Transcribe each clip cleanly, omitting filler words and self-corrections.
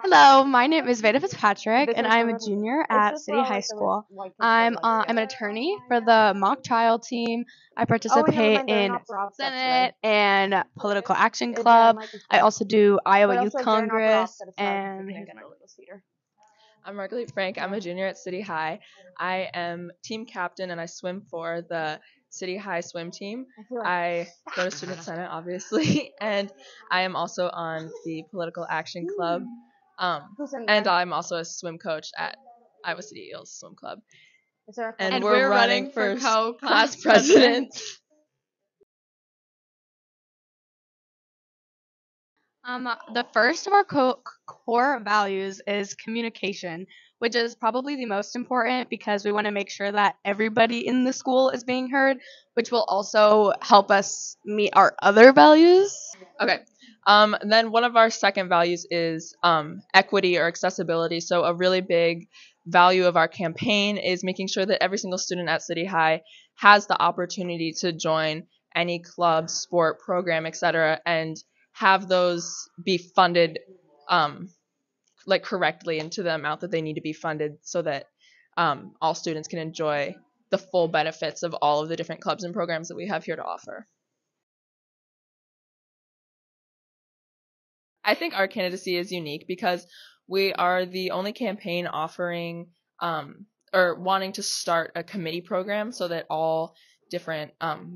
Hello, my name is Frank-Fitzpatrick, and I'm a junior at City High School. I'm an attorney for the mock trial team. I participate in Senate and Political Action Club. I also do Iowa Youth Congress and I'm Marguerite Frank. I'm a junior at City High. I am team captain and I swim for the City High swim team. I go to Student Senate, obviously, and I am also on the Political Action Club. And I'm also a swim coach at Iowa City Eagles Swim Club. And we're running for class president. The first of our core values is communication, which is probably the most important because we want to make sure that everybody in the school is being heard, which will also help us meet our other values. Okay. Then one of our second values is equity or accessibility. So a really big value of our campaign is making sure that every single student at City High has the opportunity to join any club, sport, program, etc., and have those be funded correctly into the amount that they need to be funded so that all students can enjoy the full benefits of all of the different clubs and programs that we have here to offer. I think our candidacy is unique because we are the only campaign offering or wanting to start a committee program so that all different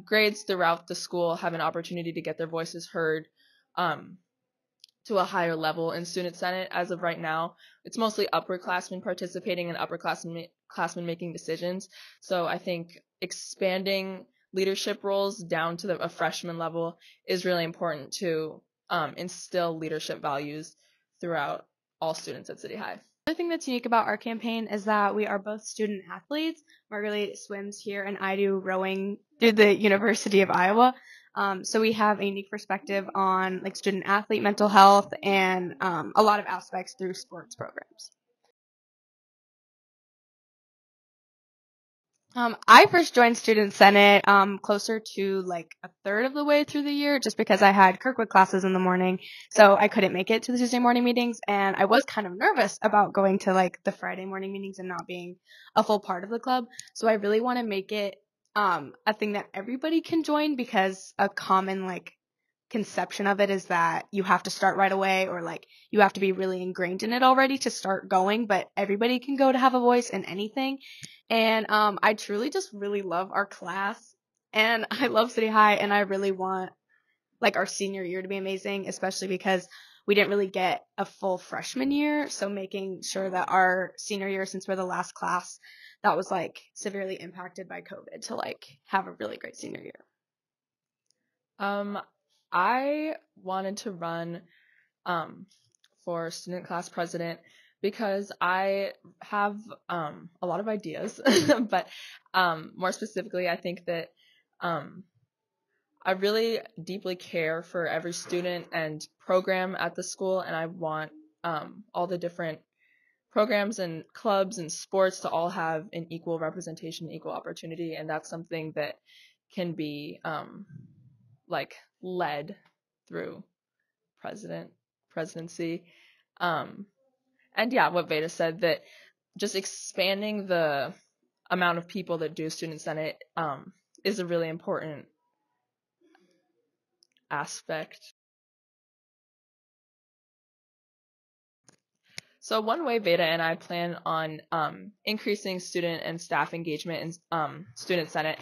grades throughout the school have an opportunity to get their voices heard to a higher level in Student Senate. As of right now, it's mostly upperclassmen participating and upperclassmen making decisions. So I think expanding leadership roles down to a freshman level is really important to instill leadership values throughout all students at City High. The thing that's unique about our campaign is that we are both student athletes. Marguerite swims here and I do rowing through the University of Iowa. So we have a unique perspective on student athlete mental health and a lot of aspects through sports programs. I first joined Student Senate closer to a third of the way through the year just because I had Kirkwood classes in the morning, so I couldn't make it to the Tuesday morning meetings, and I was kind of nervous about going to the Friday morning meetings and not being a full part of the club. So I really want to make it a thing that everybody can join because a common conception of it is that you have to start right away or you have to be really ingrained in it already to start going, but everybody can go to have a voice in anything. And I truly just really love our class and I love City High and I really want our senior year to be amazing, especially because we didn't really get a full freshman year. So making sure that our senior year, since we're the last class that was severely impacted by COVID, to have a really great senior year. I wanted to run for student class president because I have a lot of ideas, but more specifically, I think that I really deeply care for every student and program at the school, and I want all the different programs and clubs and sports to all have an equal representation, equal opportunity, and that's something that can be led through presidency. And yeah, what Veda said, that just expanding the amount of people that do Student Senate is a really important aspect. So one way Veda and I plan on increasing student and staff engagement in Student Senate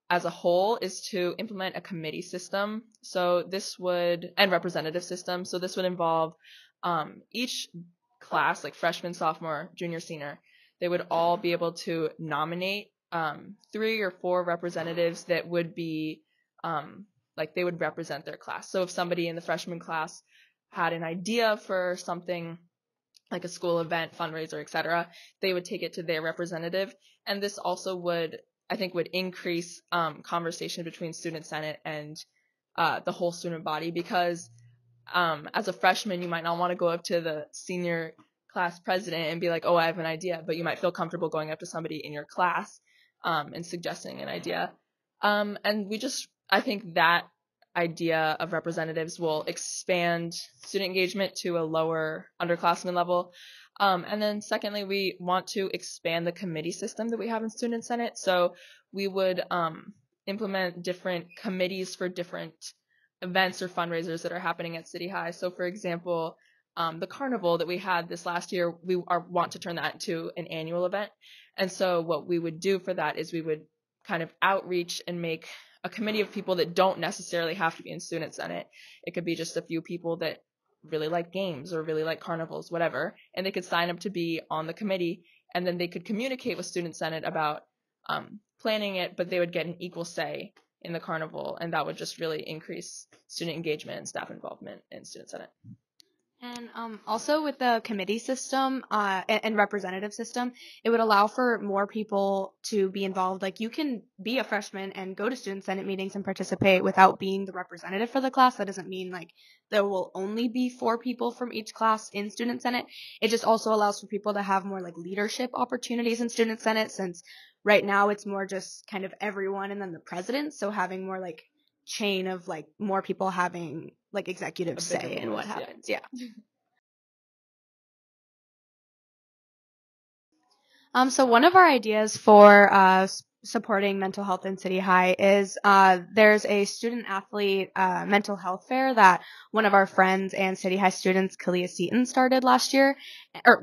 as a whole is to implement a committee system. And representative system. So this would involve each class, freshman, sophomore, junior, senior, they would all be able to nominate 3 or 4 representatives that would be they would represent their class. So if somebody in the freshman class had an idea for something like a school event, fundraiser, etc., they would take it to their representative. And this also would increase conversation between Student Senate and the whole student body, because as a freshman, you might not want to go up to the senior class president and be like, oh, I have an idea, but you might feel comfortable going up to somebody in your class and suggesting an idea. And I think that idea of representatives will expand student engagement to a lower underclassmen level. And then secondly, we want to expand the committee system that we have in Student Senate. So we would implement different committees for different events or fundraisers that are happening at City High. So for example, the carnival that we had this last year, we want to turn that into an annual event. And so what we would do for that is we would kind of outreach and make a committee of people that don't necessarily have to be in Student Senate. It could be just a few people that really like games or really like carnivals, whatever, and they could sign up to be on the committee, and then they could communicate with Student Senate about planning it, but they would get an equal say in the carnival, and that would just really increase student engagement and staff involvement in Student Senate. And also with the committee system and representative system, it would allow for more people to be involved. Like, you can be a freshman and go to Student Senate meetings and participate without being the representative for the class. That doesn't mean like there will only be 4 people from each class in Student Senate. It just also allows for people to have more like leadership opportunities in Student Senate, since right now it's more just kind of everyone and then the president. So having more like chain of like more people having like executive say in what happens. Yeah. So one of our ideas for supporting mental health in City High is there's a student athlete mental health fair that one of our friends and City High students, Kalia Seaton, started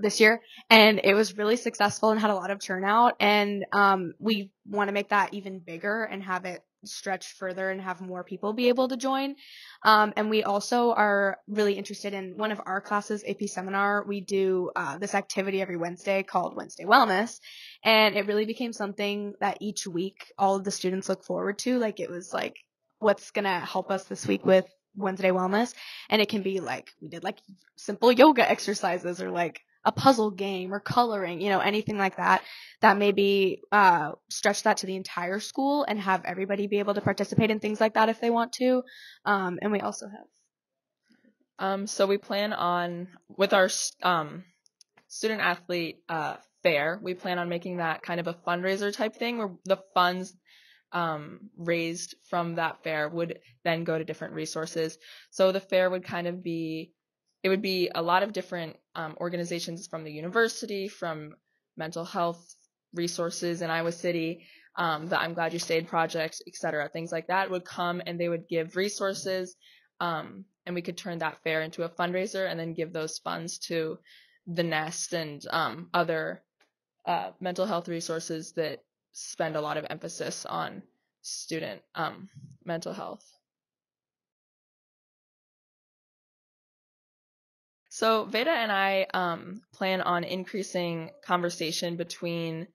this year, and it was really successful and had a lot of turnout. And we want to make that even bigger and have it stretch further and have more people be able to join. And we also are really interested in one of our classes, AP Seminar. We do this activity every Wednesday called Wednesday Wellness. And it really became something that each week all of the students look forward to. Like, it was like, what's going to help us this week with Wednesday Wellness? And it can be like, we did like simple yoga exercises or like a puzzle game or coloring, anything like that, that maybe stretch that to the entire school and have everybody be able to participate in things like that if they want to. And we also have. So we plan on, with our student athlete fair, we plan on making that kind of a fundraiser type thing where the funds raised from that fair would then go to different resources. So the fair would kind of be, it would be a lot of different organizations from the university, from mental health resources in Iowa City, the I'm Glad You Stayed project, etc. Things like that would come and they would give resources, and we could turn that fair into a fundraiser and then give those funds to the Nest and other mental health resources that spend a lot of emphasis on student mental health. So Veda and I plan on increasing conversation between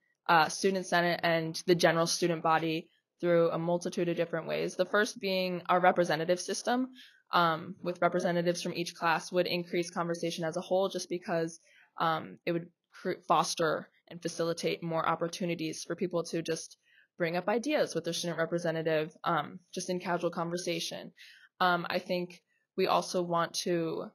Student Senate and the general student body through a multitude of different ways. The first being our representative system, with representatives from each class would increase conversation as a whole, just because it would foster and facilitate more opportunities for people to just bring up ideas with their student representative, just in casual conversation. I think we also want to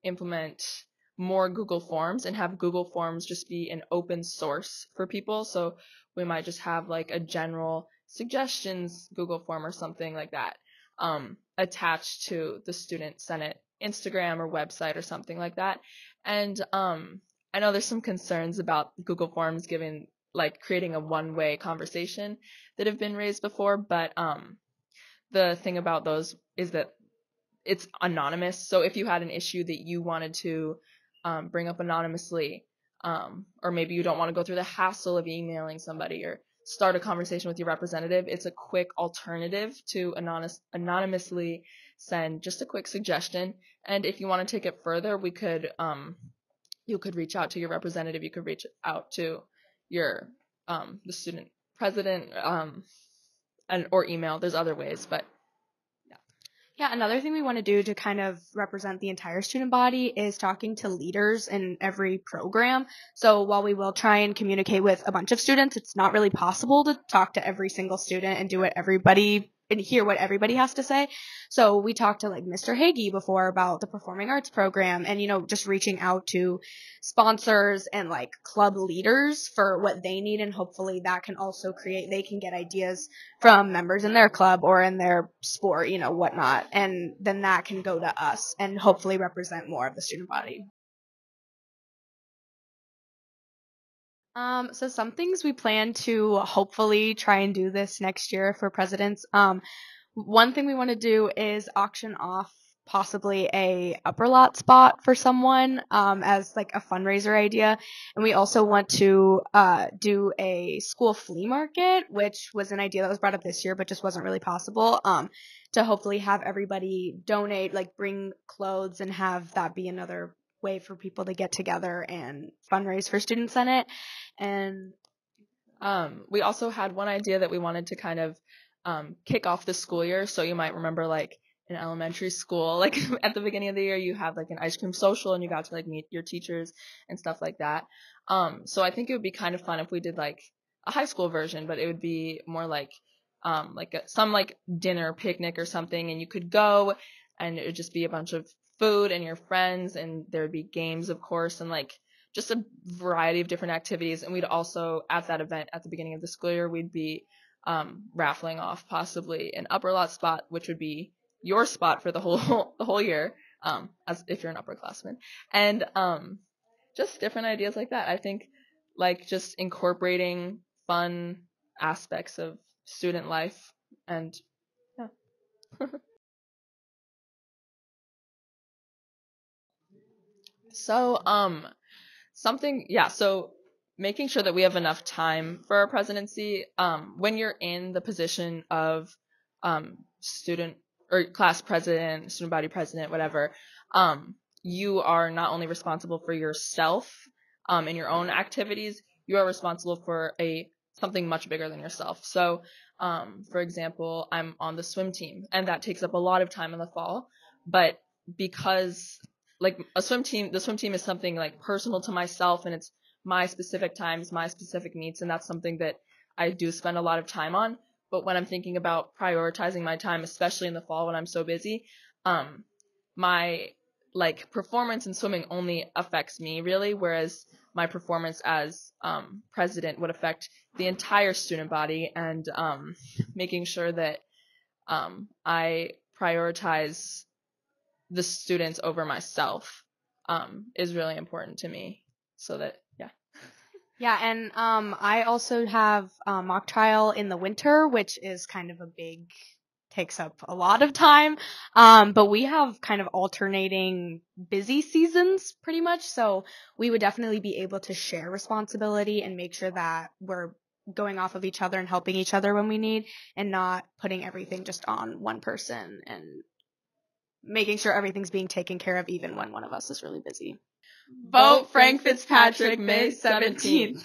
implement more Google Forms and have Google Forms just be an open source for people. So we might just have like a general suggestions Google form or something like that attached to the Student Senate Instagram or website or something like that. And I know there's some concerns about Google Forms given like creating a one-way conversation that have been raised before, but the thing about those is that it's anonymous. So if you had an issue that you wanted to bring up anonymously, or maybe you don't want to go through the hassle of emailing somebody or start a conversation with your representative, it's a quick alternative to anonymously send just a quick suggestion. And if you want to take it further, we could you could reach out to your representative, you could reach out to your the student president, or email. There's other ways, but yeah, another thing we want to do to kind of represent the entire student body is talking to leaders in every program. So while we will try and communicate with a bunch of students, it's not really possible to talk to every single student and do what everybody and hear what everybody has to say. So we talked to like Mr. Hagee before about the performing arts program and, just reaching out to sponsors and like club leaders for what they need. And hopefully that can also they can get ideas from members in their club or in their sport, whatnot. And then that can go to us and hopefully represent more of the student body. So some things we plan to hopefully try and do this next year for presidents. One thing we want to do is auction off possibly a upper lot spot for someone, as like a fundraiser idea. And we also want to, do a school flea market, which was an idea that was brought up this year, but just wasn't really possible, to hopefully have everybody donate, like bring clothes and have that be another way for people to get together and fundraise for Student Senate. And we also had one idea that we wanted to kind of kick off the school year. So you might remember like in elementary school, like at the beginning of the year, you have like an ice cream social and you got to like meet your teachers and stuff like that. So I think it would be kind of fun if we did like a high school version, but it would be more like some like dinner picnic or something, and you could go and it would just be a bunch of food and your friends, and there would be games, of course, and like just a variety of different activities. And we'd also, at that event at the beginning of the school year, we'd be raffling off possibly an upper lot spot, which would be your spot for the whole year, as if you're an upperclassman, and just different ideas like that. I think like just incorporating fun aspects of student life, and yeah. So so making sure that we have enough time for our presidency. When you're in the position of student or class president, student body president, whatever, you are not only responsible for yourself and your own activities, you are responsible for something much bigger than yourself. So, for example, I'm on the swim team, and that takes up a lot of time in the fall, but because like the swim team is something like personal to myself, and it's my specific times, my specific needs, and that's something that I do spend a lot of time on. But when I'm thinking about prioritizing my time, especially in the fall when I'm so busy, my like performance in swimming only affects me really, whereas my performance as president would affect the entire student body, and making sure that I prioritize the students over myself is really important to me. So that, yeah. Yeah, and I also have mock trial in the winter, which is kind of takes up a lot of time. But we have kind of alternating busy seasons pretty much, so we would definitely be able to share responsibility and make sure that we're going off of each other and helping each other when we need, and not putting everything just on one person, and making sure everything's being taken care of even when one of us is really busy. Vote Frank-Fitzpatrick May 17th.